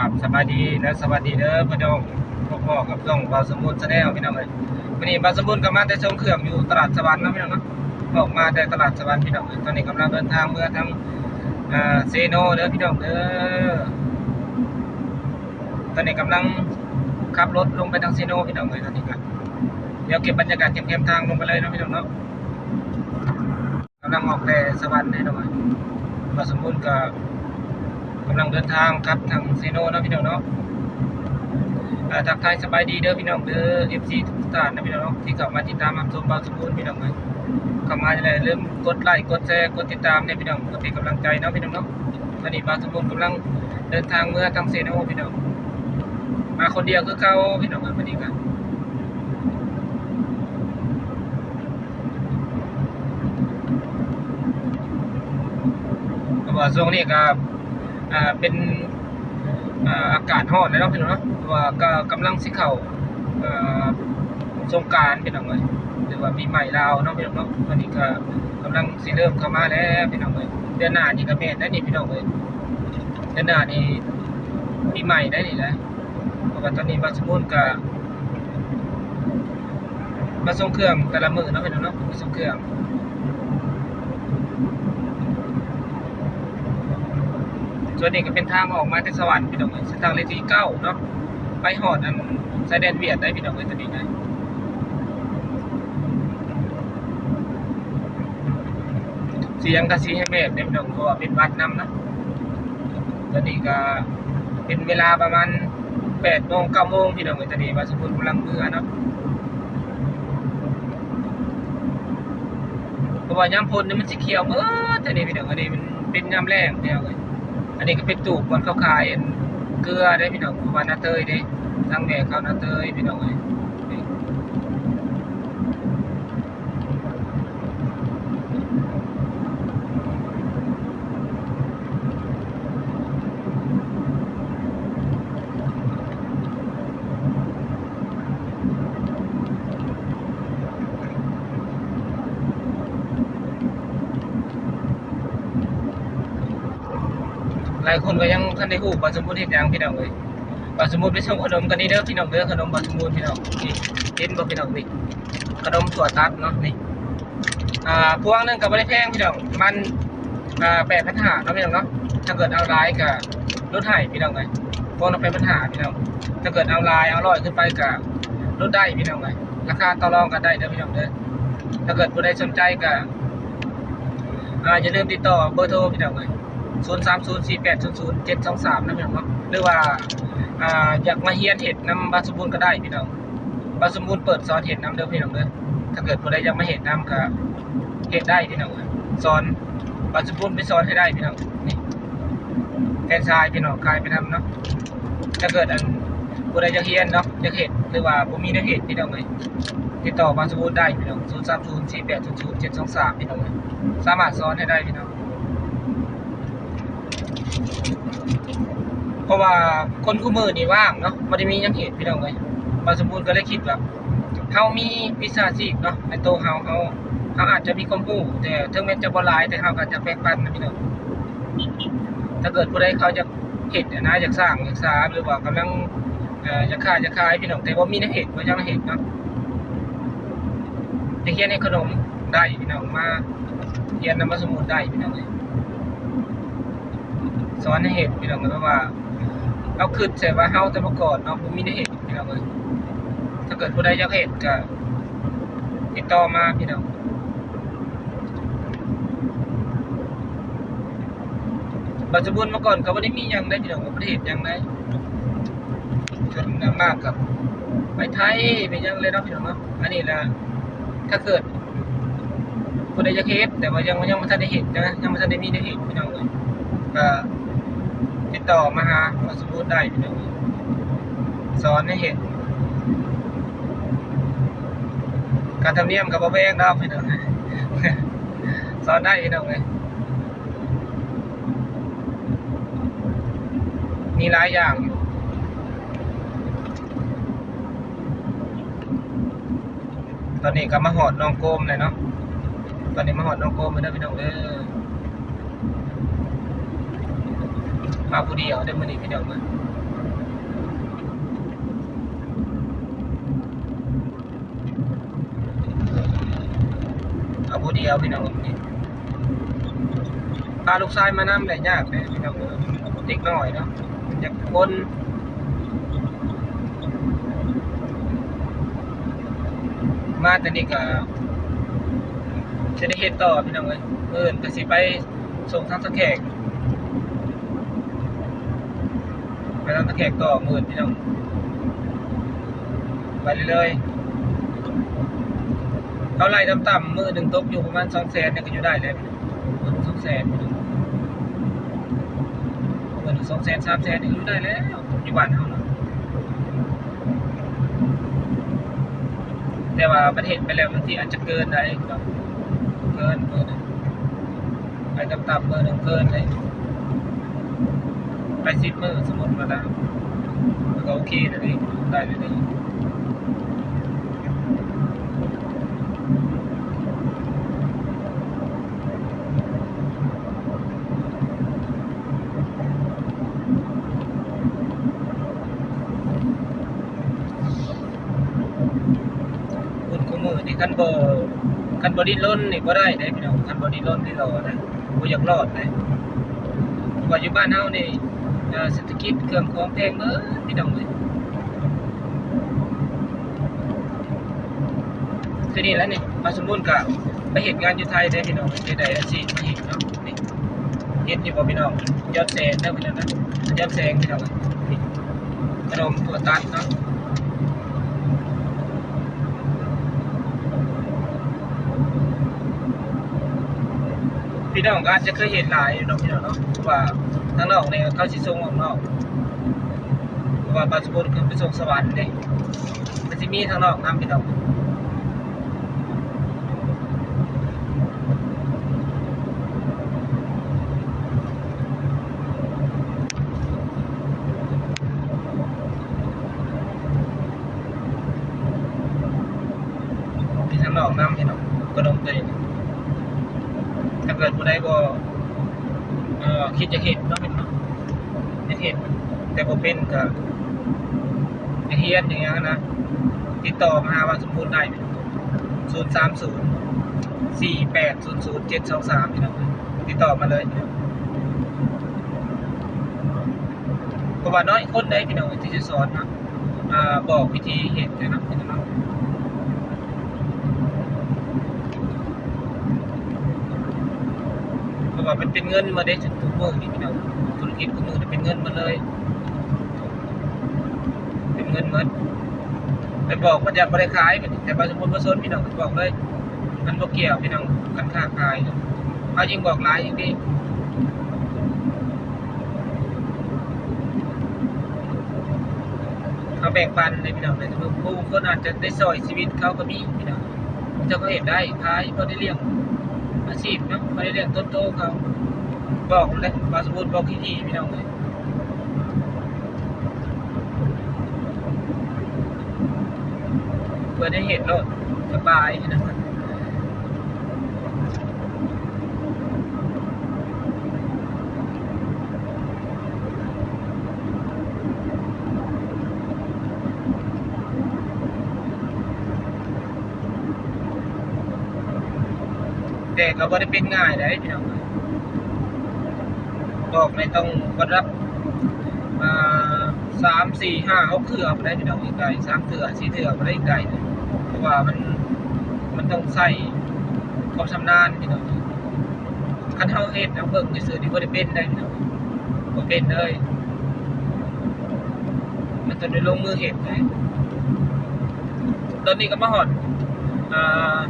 ราบสบายดีและสวัสดีเด้อพี่น้องพ่อกับน้องบาวสมุนแสดงพี่น้องเลยวันนี้บาวสมุนก็มาแต่ชมเครื่องอยู่ตลาดสวรรค์นะพี่น้องเนาะออกมาแต่ตลาดสวรรค์พี่น้องตอนนี้กำลังเดินทางเมื่อทางเซโนเด้อพี่น้องเด้อตอนนี้กำลังขับรถลงไปทางเซโนพี่น้องเลยตอนนี้กันเดี๋ยวเก็บบรรยากาศเก็บทางลงไปเลยนะพี่น้องเนาะกำลังออกแต่สวรรค์พี่น้องเลยบาวสมุนก็กำลังเดินทางครับทางเซโนนะพี่น้องเนาะทักทายสบายดีเด้อพี่น้องเด้อ FC ทุกท่านนะพี่น้องเนาะที่เข้ามาติดตามรับชมบาวสมุนพี่น้องเลยเข้ามาจะได้เริ่มกดไลค์กดแชร์กดติดตามเนี่ยพี่น้องก็เป็นกำลังใจเนาะพี่น้องเนาะตอนนี้บาวสมุนกำลังเดินทางเมื่อทางเซโนพี่น้องมาคนเดียวคือเขาพี่น้องวันนี้กันเพราะว่าช่วงนี้ก็เป็นอากาศร้อนเลยเนาะพี่น้องเนาะว่าก็กำลังสิเข้าสงกรานต์พี่น้องเลยหรือว่าปีใหม่ลาวเนาะพี่น้องเนาะตอนนี้ก็กำลังสิเริ่มเข้ามาแล้วพี่น้องเลยเดือนหน้านี่ก็แม่นได้นี่พี่น้องเลยเดือนหน้านี่ปีใหม่ได้นี่แหละเพราะว่าตอนนี้บางสมุนก็มาส่งเครื่องแต่ละมื้อเนาะพี่น้องเนาะมาส่งเครื่องส่วนนี้ก็เป็นทางออกมาที่สวรรค์พี่น้องเอ้ยเส้นทางเลขที่9เนาะไปฮอดชายแดนเวียดได้พี่น้องเอ้ยตอนนี้นะเสียงก็สิให้แม่เต็มพี่น้องเพราะว่าเป็นวัดนำนะตอนนี้ก็เป็นเวลาประมาณ8 โมง 9 โมงพี่น้องเอ้ยตอนนี้ว่าสมมุติกำลังเมื่อเนาะเพราะว่ายามพ้นนี่มันสิเขียวเบิดแต่นี่พี่น้องอันนี้มันเป็นยามแล้งพี่น้องเอ้ยอันนี้ก็เป็นตูบบ่อนเขาขายเกลือได้พี่น้องว่านาเตยเด้ทางแม่เขานาเตยพี่น้องเอ้ยหลายคนก็ยังทันได้ฮู้ว่าสมมุติเฮ็ดหยังพี่น้องเอ้ยว่าสมมุติไปส่งขนมกันนี่เด้อพี่น้องเด้อขนมบ่สมมุติพี่น้องนี่เห็นบ่พี่น้องนี่ขนมถั่วตัดเนาะนี่พวงนึงก็บ่ได้แพงพี่น้องมัน8,500เนาะพี่น้องเนาะถ้าเกิดเอาหลายก็ลดให้พี่น้องเอ้ยพวงละ8,500พี่น้องถ้าเกิดเอาหลายเอา100ขึ้นไปก็ลดได้พี่น้องเอ้ยราคาต่อรองกันได้เด้อพี่น้องเด้อถ้าเกิดผู้ใดสนใจก็อย่าลืมติดต่อเบอร์โทรพี่น้องเอ้ย0304800723นะพี่น้องเนาะหรือว่าอยากมาเฮียนเห็ดน้ำบาสมบูรณ์ก็ได้พี่น้องบาสมบูรณ์เปิดสอนเห็ดน้ำเด้อพี่น้องเด้อถ้าเกิดผู้ใดอยากมาเห็ดน้ำก็เห็ดได้พี่น้องสอนบาสมบูรณ์ไปสอนให้ได้พี่น้องนี่แทนชายพี่น้องคายไปทำเนาะถ้าเกิดผู้ใดอยากเฮียนเนาะอยากเห็ดหรือว่าผมมีเนื้อเห็ดพี่น้องเลยติดต่อบาสมบูรณ์ได้พี่น้อง0304800723พี่น้องเลยสามารถสอนให้ได้พี่น้องเพราะว่าคนคู่มือนี่ว่างเนาะไม่ได้มียังเหตุพี่น้องเลยบางสมบูรณ์ก็เลยคิดแบบเขามีวิชาชีพเนาะในตัวเขาอาจจะมีความรู้แต่ถึงแม้จะบ่หลายแต่เขาก็จะแบ่งปันนะพี่น้องถ้าเกิดผู้ใดเขาจะเหตุนะอยากสร้างอยากสร้างหรือว่ากำลังอยากขายพี่น้องแต่ว่ามีในเหตุว่ายังเหตุเนาะจะเขียนในขนมได้พี่น้องมาเขียนนำมาสมุดได้พี่น้องเลยสอนในเหตุพี่น้องเลยว่าเอาขึ้นใส่ว่าเฮาแต่เมื่อก่อนเนาะมีในเหตุพี่น้องเลยถ้าเกิดผู้ใดอยากเหตุก็ติดต่อมาพี่น้องปัจจุบันเมื่อก่อนก็ไม่ได้มียังได้พี่น้องก็ไม่ได้เหตุยังได้จนมากกับไปไทยไปยังเลยเนาะพี่น้องเนาะอันนี้แหละถ้าเกิดผู้ใดอยากเหตุแต่ว่ายังไม่ทันได้เหตุนะยังไม่ทันได้มีในเหตุพี่น้องเลยก็ติดต่อมาหาปัจจุบันได้พี่น้องสอนให้เห็นการทำเนียมกับบ่แพงดอกพี่น้องสอนได้พี่น้องเลยมีหลายอย่างตอนนี้ก็มาหอดน้องโกมเลยเนาะตอนนี้มาหอดน้องโกมไปได้พี่น้องเด้อ มาผู้เดียวได้มื้อนี้พี่น้อง ดียวพี่น้องพาลูกชายมานำได้ยากเลยพี่น้องเด็กน้อยเนาะอยากคนมาแต่นี่ก็จะได้เฮ็ดต่อพี่น้องก็สิไปส่งทางตะแขกไปทางตะแขกต่อพี่น้องไปเรื่อยๆเขาไล่ต่ำๆมือหนึ่งตกอยู่ประมาณ200,000เนี่ยก็อยู่ได้เลย200,000มือหนึ่ง200,000 300,000นี่อยู่ได้แล้วอยู่บ้านเขาเนาะแต่ว่าประเทศไปแล้วบางทีอาจจะเกินได้ครับเกินมือหนึ่งไปต่ำๆมือหนึ่งเกินเลยไป10 มื้อสมมติว่าแล้วก็โอเคนะนี่ได้เลยนี่คุณคู่มือนี่คันบ่ดิ้นรนนี่บ่ได้เด้พี่น้องคันบ่ดิ้นรนนี่รอได้บ่อยากรอดเลยว่าอยู่บ้านเฮานี่เศรษฐกิจเครื่องของแพงเบิดพี่น้องเลยทีนี้แล้วนี่มาสมมุติก็ไปเฮ็ดงานอยู่ไทยได้พี่น้องได้อาชีพอีกเนาะนี่เฮ็ดอยู่บ่พี่น้องยอดแสนเด้อพี่น้องนะยอดแสนพี่น้องนี่ขนมถั่วตัดเนาะพี่น้องก็อาจจะเคยเห็นหลายเนาะพี่น้องเนาะว่าทางนอกเนี่ยเขาสิส่งออกนอกว่าบางสมมุติคือไปส่งสวรรค์เด้มันสิมีทางนอกนำพี่น้องมีทางนอกนำพี่น้องขนมตัวนี้ถ้าเกิดผู้ใดบ่คิดจะเฮ็ดเนาะพี่น้องจะเฮ็ดแต่บ่เป็นก็จะเฮียนอย่างเงี้ยนะติดต่อมาหาว่าสมมุติได้030 4800 723พี่น้องติดต่อมาเลยเพราะว่าน้อยคนได้พี่น้องที่จะสอนนะบอกวิธีเฮ็ดนะพี่น้องเพราะว่ามันเป็นเงินมาได้จนทุกมื้อนี่พี่น้องธุรกิจทุกมื้อเป็นเงินมาเลยเป็นเงินหมดไปบอกมันอยากบ่ได้ขายแต่บางสมมุติบ่สนพี่น้องบอกเลยมันบ่เกี่ยวพี่น้องกันค้าขายเอายิ่งบอกหลายยิ่งดีเขาแบ่งปันในพี่น้องในทุกผู้คนอาจจะได้ซอยชีวิตเขาก็มีพี่น้องเจ้าก็เห็นได้ขายพอได้เลี้ยงอาชีพเนาะพอได้เลี้ยงต้นโตเขาบอกเลยบางสมมุติบอกที่พี่น้องเลยเพื่อได้เห็นโลดสบายนะแต่ก็บ่ได้เป็นง่ายได้พี่น้องบอกไม่ต้องกดรับ3 4 5 6เทื่อบ่ได้พี่น้องอีกไกล3เทื่อ4เทื่อบ่ได้อีกไกลเพราะว่ามันต้องใช้ความชำนาญพี่น้องคันเฮาเฮ็ดแล้วเบิ่งซื่อๆนี่บ่ได้เป็นได้พี่น้องบ่เป็นเลยมันต้องได้ลงมือเฮ็ดได้ตอนนี้ก็มาฮอด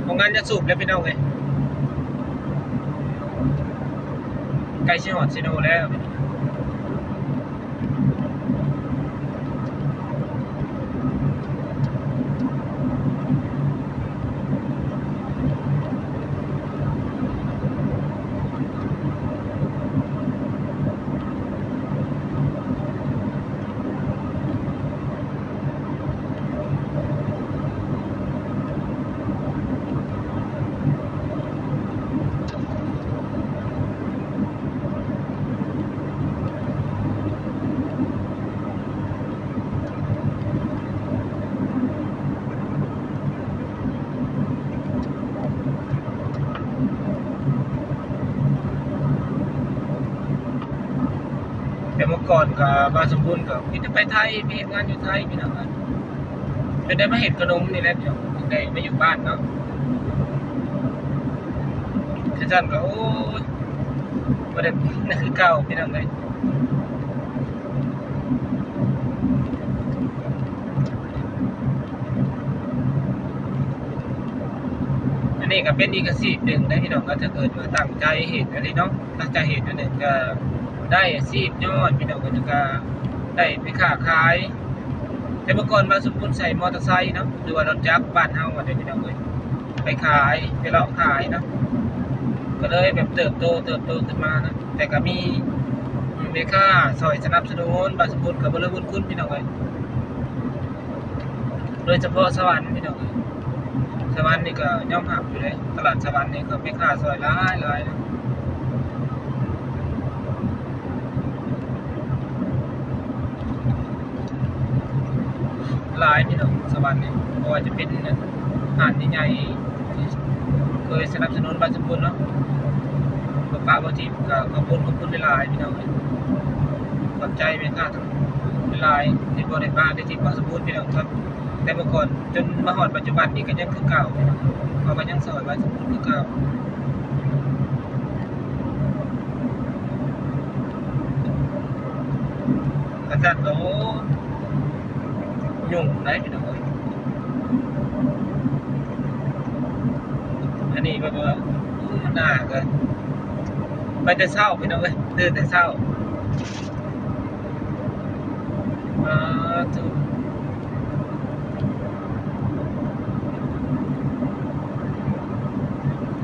โรงงานยาสูบแล้วพี่น้องเอ้ยใกล้สิฮอดซิโนแล้ว ก็บาสมบูรณ์ก็มีแต่ไปไทยไปเฮ็ดงานอยู่ไทยพี่น้องเป็นได้มาเฮ็ดขนมนี่แหละพี่น้องได้มาอยู่บ้านเนาะคือซั่นก็โอ้ยบ่ได้นั่นคือเก่าพี่น้องเอ้ยอันนี้ก็เป็นอีกอาชีพหนึ่งนะพี่น้องก็ถ้าเกิดว่าตั้งใจเฮ็ดอันนี้เนาะตั้งใจเฮ็ดอันนี้ก็ได้อาชีพยอดพี่น้องก็ได้ไปค้าขาย แต่เมื่อก่อนบางสมบูรณ์ใส่มอเตอร์ไซค์เนาะหรือว่ารถจักรบ้านเฮาอะเดี๋ยวนี้เนาะเว้ยไปขายไปเลาะขายเนาะก็เลยแบบเติบโตขึ้นมานะแต่ก็มีเมค่าซอยสนับสนุนบางสมบูรณ์ก็บ่ลืมบุญคุณพี่น้องเอ้ยโดยเฉพาะสวรรค์พี่น้องเอ้ยสวรรค์นี่ก็ยอมรับอยู่เลยตลาดสวรรค์นี่ก็เมค่าซอยหลายนะหลายพี่น้องสวรรค์นี่บ่ว่าจะเป็นอาหารใหญ่ๆที่เคยสนับสนุนบางสมบูรณ์เนาะ ป้าบางทีก็ขอบคุณหลายๆพี่น้องขอบใจแม่ค้าทั้งหลายที่บ่ได้ป้าได้ที่บ่สมบูรณ์พี่น้องครับแต่เมื่อก่อนจนมาฮอดปัจจุบันนี้ก็ยังคือเก่าพี่น้องเขาก็ยังสอนว่าสมบูรณ์คือเก่าอาจารย์โตยุ่งได้พี่น้องอันนี้แบบว่าหน้าก็ไปแต่เช้าพี่น้องเอ้ยตื่นแต่เช้าถูก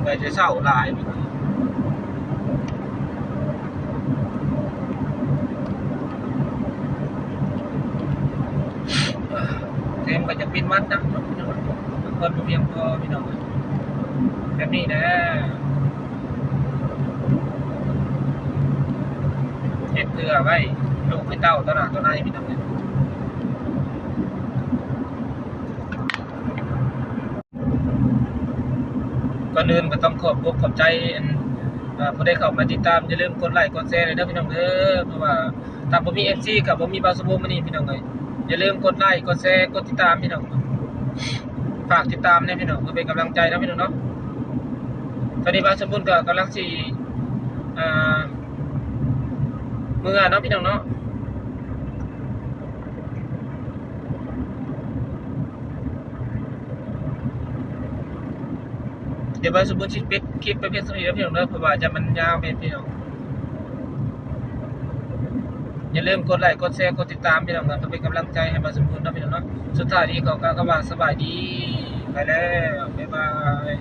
ไปแต่เช้าหลายพี่น้องเต็มก็จะปิดมัดนะคนบ่เพียงพอพี่น้องแบบนี้นะเฮ็ดเพื่อไว้ลูกให้เต้าต่อหน้าต่อในพี่น้องก่อนอื่นก็ต้องขอบใจผู้ใดเข้ามาติดตามอย่าลืมกดไลค์กดแชร์เลยเด้อพี่น้องเด้อเพราะว่าถ้าบ่มี FC กับบ่มีบาวสมบูรณ์มื้อนี้พี่น้องเอ้ยอย่าลืมกดไลค์กดแชร์กดติดตามพี่น้องฝากติดตามนะพี่น้องเพื่อเป็นกำลังใจนะพี่น้องเนาะตอนนี้บาวสมบูรณ์ก็กำลังสิเมื่อเนาะพี่น้องเนาะเดี๋ยวบาวสมบูรณ์สิปิดคลิปไปเพียงเท่านี้แล้วพี่น้องเด้อเพราะว่าจะมันยาวเป็นพี่น้องอย่าลืมกดไลค์กดแชร์กดติดตามพี่น้องเพื่อเป็นกำลังใจให้บาวสมบูรณ์นะพี่น้องเนาะสุดท้ายนี้ขอกล่าวคำว่าสบายดีไปแล้วบ๊ายบาย